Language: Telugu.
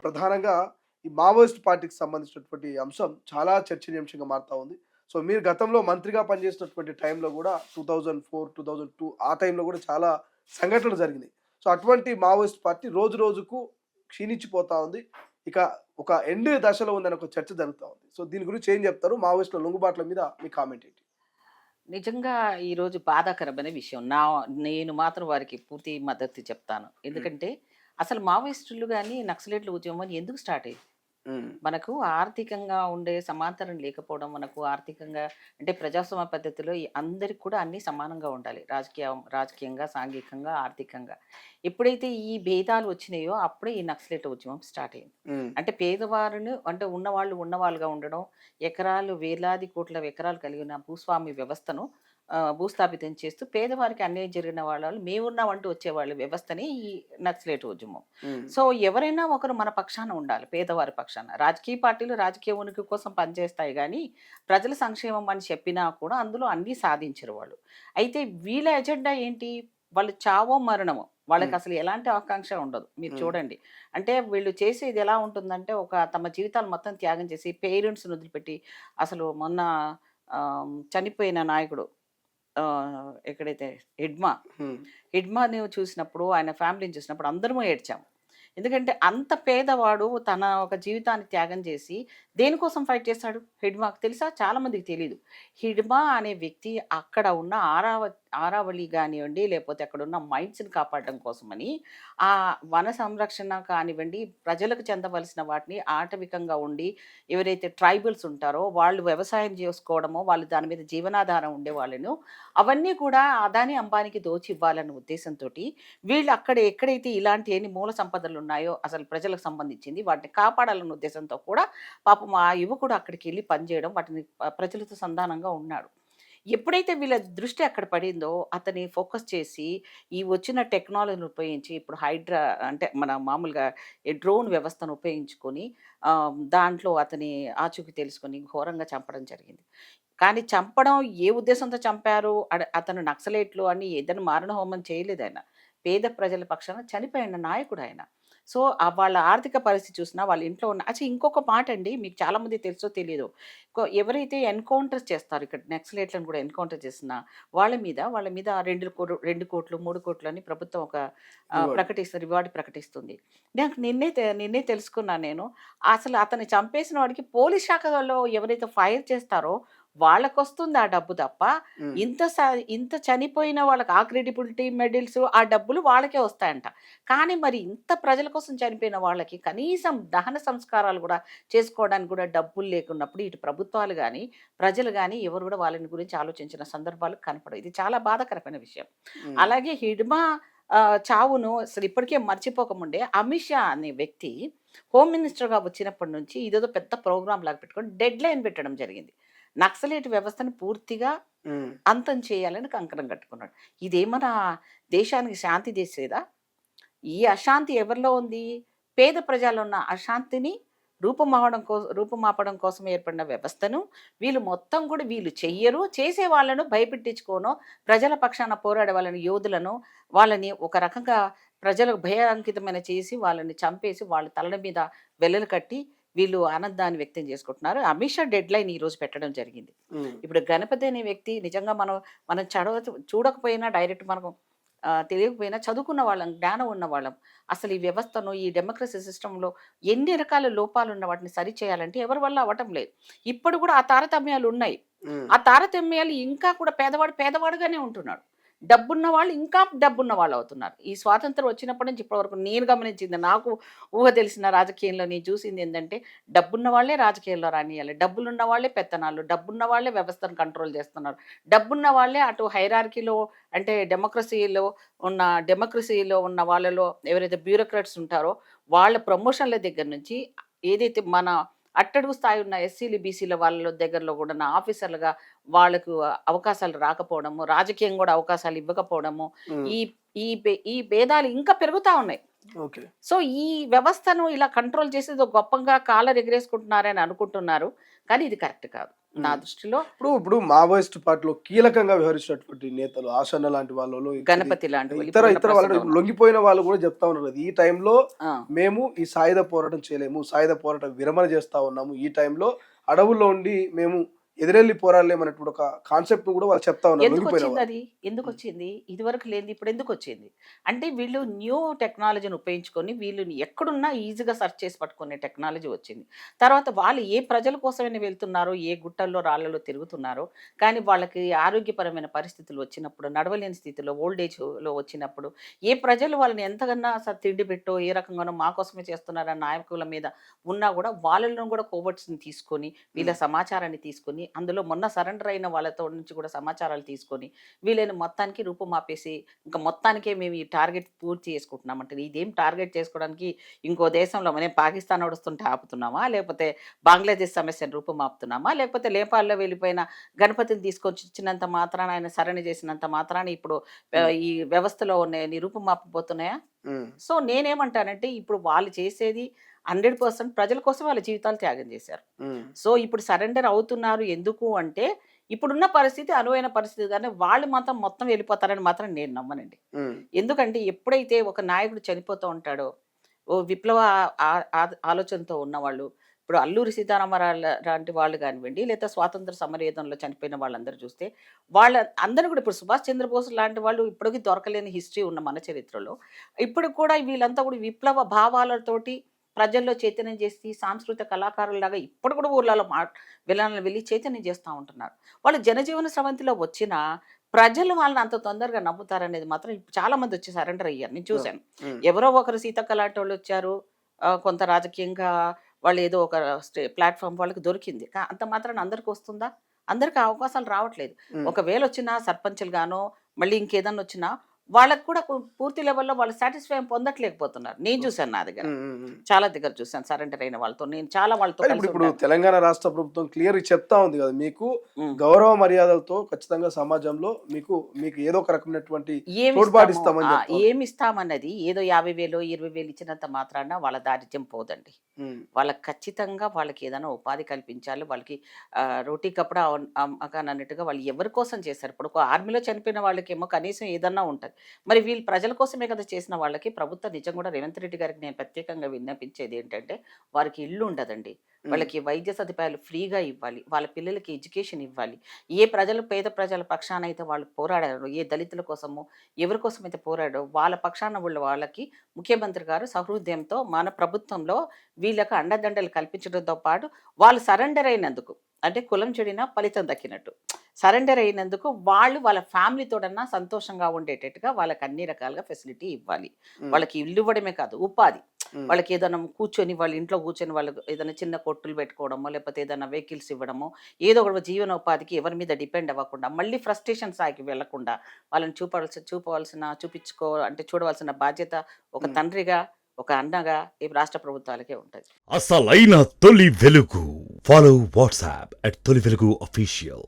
ప్రధానంగా ఈ మావోయిస్ట్ పార్టీకి సంబంధించినటువంటి అంశం చాలా చర్చనీయాంశంగా మారుతా ఉంది. సో, మీరు గతంలో మంత్రిగా పనిచేసినటువంటి టైంలో గూడా 2004, 2002 ఆ టైంలో గూడా చాలా సంఘటనలు జరిగినాయి. సో, అటువంటి మావోయిస్ట్ పార్టీ రోజు రోజుకు క్షీణించిపోతా ఉంది. ఇక ఒక ఎండ్ దశలో ఉందని ఒక చర్చ జరుగుతా ఉంది. సో, దీని గురించి ఏం జెప్తారు? మావోయిస్టుల లొంగుబాట్ల మీద మీ కామెంట్ ఏంటి? నిజంగా ఈరోజు బాధాకరమైన విషయం. నేను మాత్రం వారికి పూర్తి మద్దతు చెప్తాను. హ్మ్. ఎందుకంటే, అసలు మావోయిస్టులు గాని, నక్సలైట్ల ఉద్యమం అని ఎందుకు స్టార్ట్ అయింది? హ్మ్. మనకు ఆర్థికంగా ఉండే సమాంతరం లేకపోవడం, మనకు ఆర్థికంగా అంటే ప్రజాస్వామ్య పద్ధతిలో అందరికి కూడా అన్నీ సమానంగా ఉండాలి. రాజకీయంగా, సాంఘికంగా, ఆర్థికంగా. ఎప్పుడైతే ఈ భేదాలు వచ్చినాయో అప్పుడే ఈ నక్సలైట్ ఉద్యమం స్టార్ట్ అయింది. హ్మ్. అంటే పేదవారిని అంటే ఉన్నవాళ్ళు ఉన్నవాళ్ళుగా ఉండడం, ఎకరాలు వేలాది కోట్ల ఎకరాలు కలిగిన భూస్వామ్య వ్యవస్థను భూస్థాపితం చేస్తూ పేదవారికి అన్యాయం జరిగిన వాళ్ళు మేమున్నామంటూ వచ్చేవాళ్ళ వ్యవస్థని ఈ నక్సలైట్ ఉద్యమం. హ్మ్. సో, ఎవరైనా ఒకరు మన పక్షాన ఉండాలి. పేదవారి పక్షాన. రాజకీయ పార్టీలు రాజకీయ ఉనికి కోసం పనిచేస్తాయి గానీ, ప్రజల సంక్షేమం అని చెప్పినా కూడా అందులో అన్నీ సాధించరు వాళ్ళు. అయితే వీళ్ళ ఎజెండా ఏంటి? వాళ్ళు చావో, మరణమో. హ్మ్. వాళ్ళకసలు ఎలాంటి ఆకాంక్ష ఉండదు. మీరు హ్మ్. చూడండి. అంటే వీళ్ళు చేసేది ఎలా ఉంటుందంటే, తమ జీవితాలు మొత్తం త్యాగం చేసి పేరెంట్స్‌ని వదిలిపెట్టి అసలు మొన్న చనిపోయిన నాయకుడు ఎక్కడైతే హిడ్మా. హ్మ్. హిడ్మాని చూసినప్పుడు, ఆయన ఫ్యామిలీని చూసినప్పుడు అందరము ఏడ్చాము. ఎందుకంటే అంత పేదవాడు తన ఒక జీవితాన్ని త్యాగం చేసి దేనికోసం ఫైట్ చేశాడు? హిడ్మాకు తెలుసా? చాలా మందికి తెలీదు. హిడ్మా అనే వ్యక్తి అక్కడ ఉన్న ఆరావళి గానివ్వండి, లేపోతే అక్కడున్న మైండ్స్‌ని కాపాడడం కోసమని వన సంరక్షణ కానివ్వండి, ప్రజలకు చెందవలసిన వాటిని ఆటవికంగా ఉండి ఎవరైతే ట్రైబల్స్ ఉంటారో వాళ్ళు వ్యవసాయం చేసుకోవడమో, వాళ్ళు దాని మీద జీవనాధారం ఉండే వాళ్ళను అవన్నీ కూడా అదానీ, అంబానీకి దోచి ఇవ్వాలన్న ఉద్దేశంతోటి వీళ్ళు అక్కడ ఎక్కడైతే ఇలాంటి ఎన్ని మూల సంపదలున్నాయో అసలు ప్రజలకు సంబంధించింది వాటిని కాపాడాలన్న ఉద్దేశంతో కూడా పాపం ఆ యువకుడు అక్కడికెళ్ళి పనిచేయడం, వాటిని ప్రజలతో సంధానంగా ఉన్నాడు. ఎప్పుడైతే వీళ్ళ దృష్టి అక్కడ పడిందో అతని ఫోకస్ చేసి ఈ వచ్చిన టెక్నాలజీని ఉపయోగించి ఇప్పుడు హైడ్రా అంటే మన మామూలుగా ఈ డ్రోన్ వ్యవస్థను ఉపయోగించుకొని దాంట్లో అతని ఆచూకీ తెలుసుకొని ఘోరంగా చంపడం జరిగింది. కానీ చంపడం ఏ ఉద్దేశంతో చంపారు? అతను నక్సలైట్లు అని ఏదైనా మారణహోమం చేయలేదాయన. పేద ప్రజల పక్షాన చనిపోయిన నాయకుడాయన. సో, వాళ్ళ ఆర్థిక పరిస్థితి చూసినా వాళ్ళ ఇంట్లో ఉన్న ఇంకొక మాటండి మీకు చాలా మందికి తెలుసో తెలీదో. ఎవరైతే ఎన్‌కౌంటర్స్ చేస్తారో ఇక్కడ నక్సలైట్‌లను కూడా ఎన్‌కౌంటర్ చేసిన వాళ్ళ మీద 2,00,00,000, 3,00,00,000 అని ప్రభుత్వం ఒక రివార్డ్. రివార్డ్ ప్రకటిస్తుంది. నాకు నిన్నే తెలుసుకున్నాను నేను. అసలు అతన్ని చంపేసిన వాడికి పోలీస్ శాఖలో ఎవరైతే ఫైర్ చేస్తారో వాళ్ళకొస్తుంది ఆ డబ్బు తప్ప, హ్మ్. ఇంత స ఇంత చనిపోయిన వాళ్ళకి ఆ క్రెడిబిలిటీ, మెడల్స్ ఆ డబ్బులు వాళ్ళకే వస్తాయంట. కానీ మరి ఇంత ప్రజల కోసం చనిపోయిన వాళ్ళకి కనీసం దహన సంస్కారాలు గూడా చేసుకోవడానికి గూడా డబ్బులు లేకున్నప్పుడు ఇటు ప్రభుత్వాలు గాని, ప్రజలు గాని ఎవరు గూడా వాళ్ళని గురించి ఆలోచించిన సందర్భాలు కనపడవు. ఇది చాలా బాధాకరమైన విషయం. హ్మ్. అలాగే హిడ్మా చావును అసలు ఇప్పటికే మర్చిపోకముందే అమిత్ షా అనే వ్యక్తి హోమ్ మినిస్టర్‌గా వచ్చినప్పటి నుంచి ఇదేదో పెద్ద ప్రోగ్రామ్ లాగా పెట్టుకొని డెడ్‌లైన్ పెట్టడం జరిగింది. నక్సలైట్ వ్యవస్థను పూర్తిగా హ్మ్. అంతం చేయాలని కంకణం కట్టుకున్నాడు. ఇదేమన్నా దేశానికి శాంతి తెచ్చేదా? ఈ అశాంతి ఎవరిలో ఉంది? పేద ప్రజల్లో ఉన్న అశాంతిని రూపుమాపడం కోసం ఏర్పడిన వ్యవస్థను వీళ్ళు మొత్తం కూడా వీళ్ళు చెయ్యరు. చేసే వాళ్ళను భయపెట్టించుకోనో, ప్రజల పక్షాన పోరాడే వాళ్ళని యోధులను వాళ్ళని ఒక రకంగా ప్రజలకు భయాంకితమైన చేసి వాళ్ళని చంపేసి వాళ్ళ తలల మీద వెల్లలు కట్టి వీళ్ళు ఆనందాన్ని వ్యక్తం చేసుకుంటున్నారు. అమిత్ షా డెడ్‌లైన్ ఈరోజు పెట్టడం జరిగింది. హ్మ్. ఇప్పుడు గణపతి అనే వ్యక్తి నిజంగా మనం చూడకపోయినా డైరెక్ట్ మనకు తెలియకపోయినా చదువుకున్న వాళ్ళం, జ్ఞానం ఉన్నవాళ్ళం. అసలు ఈ వ్యవస్థను, ఈ డెమోక్రసీ సిస్టమ్‌లో ఎన్ని రకాల లోపాలున్న వాటిని సరిచేయాలంటే ఎవరి వల్ల అవ్వటం లేదు. ఇప్పుడు కూడా ఆ తారతమ్యాలున్నాయి. హ్మ్. ఆ తారతమ్యాలు ఇంకా కూడా పేదవాడు పేదవాడుగానే ఉంటున్నాడు. డబ్బున్న వాళ్ళు ఇంకా డబ్బున్న వాళ్ళవుతున్నారు. ఈ స్వాతంత్రం వచ్చినప్పటి నుంచి ఇప్పటి వరకు నేను గమనించింది, నాకు ఊహ తెలిసిన రాజకీయంలో నేను చూసిందేంటంటే, డబ్బున్న వాళ్ళే రాజకీయాల్లో రానియ్యాలి. డబ్బులున్న వాళ్ళే పెత్తనాలు. డబ్బున్న వాళ్ళే వ్యవస్థను కంట్రోల్ చేస్తున్నారు. డబ్బున్న వాళ్ళే అటు హైరార్కీలో అంటే డెమోక్రసీలో ఉన్న వాళ్ళలో ఎవరైతే బ్యూరోక్రాట్స్ ఉంటారో, వాళ్ళ ప్రమోషన్‌ల దగ్గర నుంచి ఏదైతే మన అట్టడుగు స్థాయి ఉన్న ఎస్సీలు, బీసీల వాళ్ళ దగ్గరలో కూడా ఆఫీసర్‌లుగా వాళ్ళకు అవకాశాలు రాకపోవడము, రాజకీయం గూడా అవకాశాలు ఇవ్వకపోవడము, హ్మ్. ఈ ఈ భేదాలు ఇంకా పెరుగుతా ఉన్నాయి. ఓకే. సో, ఈ వ్యవస్థను ఇలా కంట్రోల్ చేసి ఏదో గొప్పగా కాలర్ ఎగరేసుకుంటున్నారని అనుకుంటున్నారు. కానీ ఇది కరెక్ట్ కాదు. నా దృష్టిలో ఇప్పుడు మావోయిస్ట్ పార్టీలో కీలకంగా వ్యవహరించినటువంటి నేతలు ఆసన్న లాంటి వాళ్ళు గణపతి లాంటి వాళ్ళు, ఇతర ఇప్పుడున్న ఇతర వాళ్ళు ప్రస్తుతం ఉన్న. లొంగిపోయిన వాళ్ళు కూడా చెప్తా ఉన్నారు కదా, ఈ టైంలో ఆ, మేము ఈ సాయుధ పోరాటం చేయలేము, సాయుధ పోరాటం విరమణ చేస్తా ఉన్నాము, ఈ టైంలో అడవుల్లో ఉండి మేము ఎదురెళ్ళి పోరాడలేమన్నటువంటి ఒక కాన్సెప్ట్ కూడా వాళ్ళు చెప్తా ఉన్నారు ఎందుకు లొంగిపోయిన వచ్చింది వాళ్ళు. అది? ఎందుకు వచ్చింది? ఇదివరకు లేనిది ఇప్పుడు ఎందుకు వచ్చింది? అంటే వీళ్ళు న్యూ టెక్నాలజీని ఉపయోగించుకొని వీళ్ళు ఎక్కడున్నా ఈజీగా సెర్చ్ చేసి పట్టుకునే టెక్నాలజీ వచ్చింది. తర్వాత వాళ్ళు ఏ ప్రజల కోసమైనా వెళ్తున్నారో, ఏ గుట్టల్లో, రాళ్ళలో తిరుగుతున్నారో, కానీ వాళ్ళకి ఆరోగ్యపరమైన పరిస్థితులు వచ్చినప్పుడు, నడవలేని స్థితిలో, ఓల్డ్ ఏజ్‌లో వచ్చినప్పుడు, ఏ ప్రజలు వాళ్ళని ఎంతకన్నా తిండి పెట్టో, ఏ రకంగానో మా కోసమే చేస్తున్నారన్న నాయకుల మీద ఉన్నా కూడా వాళ్ళలో కూడా కోవర్ట్స్‌ని తీసుకొని, వీళ్ళ సమాచారాన్ని తీసుకొని, అందులో మొన్న సరెండర్ అయిన వాళ్ళతో నుంచి కూడా సమాచారాలు తీసుకొని వీళ్ళని మొత్తానికి రూపుమాపేసి ఇంకా మొత్తానికే మేము ఈ టార్గెట్ పూర్తి చేసుకుంటున్నామంటే ఇదేం టార్గెట్ చేసుకోవడానికి ఇంకో దేశంలో మనం పాకిస్తాన్ నడుస్తుంటే ఆపుతున్నామా, లేకపోతే బంగ్లాదేశ్ సమస్యను రూపుమాపుతున్నామా, లేకపోతే నేపాల్లో వెళ్ళిపోయిన గణపతిని తీసుకొచ్చి ఇచ్చినంత మాత్రాన ఆయన సరణి చేసినంత మాత్రాన ఇప్పుడు ఈ వ్యవస్థలో ఉన్న రూపుమాపబోతున్నాయా? ఉమ్, సో నేనేమంటానంటే ఇప్పుడు వాళ్ళు చేసేది 100% ప్రజల కోసం వాళ్ళ జీవితాలు త్యాగం చేశారు. ఉమ్, సో ఇప్పుడు సరెండర్ అవుతున్నారు ఎందుకు అంటే ఇప్పుడున్న పరిస్థితి అనువైన పరిస్థితి కానీ వాళ్ళు మాత్రం మొత్తం వెళ్ళిపోతారని మాత్రం నేను నమ్మనండి. ఉమ్, ఎందుకంటే ఎప్పుడైతే ఒక నాయకుడు చనిపోతూ ఉంటాడో ఓ విప్లవ ఆలోచనతో ఉన్నవాళ్ళు ఇప్పుడు అల్లూరి సీతారామరావు లాంటి వాళ్ళు కానివ్వండి లేదా స్వాతంత్ర సమరయుధంలో చనిపోయిన వాళ్ళందరూ చూస్తే వాళ్ళ అందరూ కూడా ఇప్పుడు సుభాష్ చంద్రబోస్ లాంటి వాళ్ళు ఇప్పటికీ దొరకలేని హిస్టరీ ఉన్న మన చరిత్రలో ఇప్పుడు కూడా వీళ్ళంతా కూడా విప్లవ భావాలతోటి ప్రజల్లో చైతన్యం చేసి సాంస్కృతిక కళాకారులాగా ఇప్పుడు కూడా ఊర్లలో వెళ్ళాలని వెళ్ళి చైతన్యం చేస్తూ ఉంటున్నారు. వాళ్ళు జనజీవన స్రవంతిలో వచ్చిన ప్రజలు వాళ్ళని అంత తొందరగా నమ్ముతారనేది మాత్రం ఇప్పుడు చాలా మంది వచ్చి సరెండర్ అయ్యారు. నేను చూశాను. ఉమ్, ఎవరో ఒకరు సీతక్క లాంటి వాళ్ళు వచ్చారు. కొంత రాజకీయంగా వాళ్ళు ఏదో ఒక ప్లాట్ఫామ్ వాళ్ళకి దొరికింది. అంత మాత్రాన అందరికి వస్తుందా? అందరికి ఆ అవకాశాలు రావట్లేదు. ఉమ్, ఒకవేళ వచ్చినా సర్పంచులు గానో మళ్ళీ ఇంకేదన్నా వచ్చినా వాళ్ళకి కూడా పూర్తి లెవెల్లో వాళ్ళు సాటిస్ఫై పొందట్లేకపోతున్నారు. నేను చూశాను నా దగ్గర. ఉమ్, ఉమ్, ఉమ్. చాలా దగ్గర చూశాను సరెండర్ అయిన వాళ్ళతో. నేను చాలా వాళ్ళతో మరి కలిసి ఇప్పుడు ఉంటాను. తెలంగాణ రాష్ట్ర ప్రభుత్వం క్లియర్ చెప్తా ఉంది కదా, మీకు ఉమ్. గౌరవ మర్యాదలతో ఖచ్చితంగా సమాజంలో మీకు మీకు ఏదో ఒక రకమైనటువంటి ఏమి తోడ్పాటు ఇస్తామో ఇస్తామని చెప్తా ఉంది. ఏమి ఇస్తామన్నది ఏదో 50,000 20,000 ఇచ్చినంత మాత్రాన వాళ్ళ దారిద్ర్యం పోదండి. ఉమ్, వాళ్ళకి ఖచ్చితంగా వాళ్ళకి ఏదైనా ఉపాధి కల్పించాలి. వాళ్ళకి రోటీ కప్పుడు అమ్మకాన్ అన్నట్టుగా వాళ్ళు ఎవరి కోసం చేశారు? ఇప్పుడు ఒక ఆర్మీలో చనిపోయిన వాళ్ళకేమో కనీసం ఏదన్నా ఉంటుంది. మరి వీళ్ళు ప్రజల కోసమే కదా చేసిన వాళ్ళకి ప్రభుత్వం నిజం కూడా రేవంత్ రెడ్డి గారికి నేను ప్రత్యేకంగా విన్నపించేది ఏంటంటే వారికి ఇల్లు ఉండదండి. వాళ్ళకి వైద్య సదుపాయాలు ఫ్రీగా ఇవ్వాలి. వాళ్ళ పిల్లలకి ఎడ్యుకేషన్ ఇవ్వాలి. ఏ ప్రజలు పేద ప్రజల పక్షాన అయితే వాళ్ళు పోరాడారో, ఏ దళితుల కోసమో, ఎవరి కోసం అయితే పోరాడో వాళ్ళ పక్షాన వాళ్ళకి ముఖ్యమంత్రి గారు సహృదయంతో మన ప్రభుత్వంలో వీళ్ళకు అండదండలు కల్పించడంతో పాటు వాళ్ళు సరెండర్ అయినందుకు అంటే కులం చెడినా ఫలితం దక్కినట్టు సరెండర్ అయినందుకు వాళ్ళు వాళ్ళ ఫ్యామిలీతోడన్నా సంతోషంగా ఉండేటట్టుగా వాళ్ళకి అన్ని రకాలుగా ఫెసిలిటీ ఇవ్వాలి. వాళ్ళకి ఇల్లు ఇవ్వడమే కాదు ఉపాధి. వాళ్ళకి ఏదైనా కూర్చొని వాళ్ళ ఇంట్లో కూర్చొని వాళ్ళకి ఏదైనా చిన్న కొట్టులు పెట్టుకోవడమో లేకపోతే ఏదైనా వెహికల్స్ ఇవ్వడమో ఏదో ఒక జీవనోపాధికి ఎవరి మీద డిపెండ్ అవ్వకుండా మళ్ళీ ఫ్రస్ట్రేషన్ సాగి వెళ్లకుండా వాళ్ళని చూడవలసిన బాధ్యత ఒక తండ్రిగా ఒక అన్నగా ఈ రాష్ట్ర ప్రభుత్వాలకే ఉంటుంది. అసలైన తొలి వెలుగు. ఫాలో వాట్సాప్ @తొలి వెలుగు official.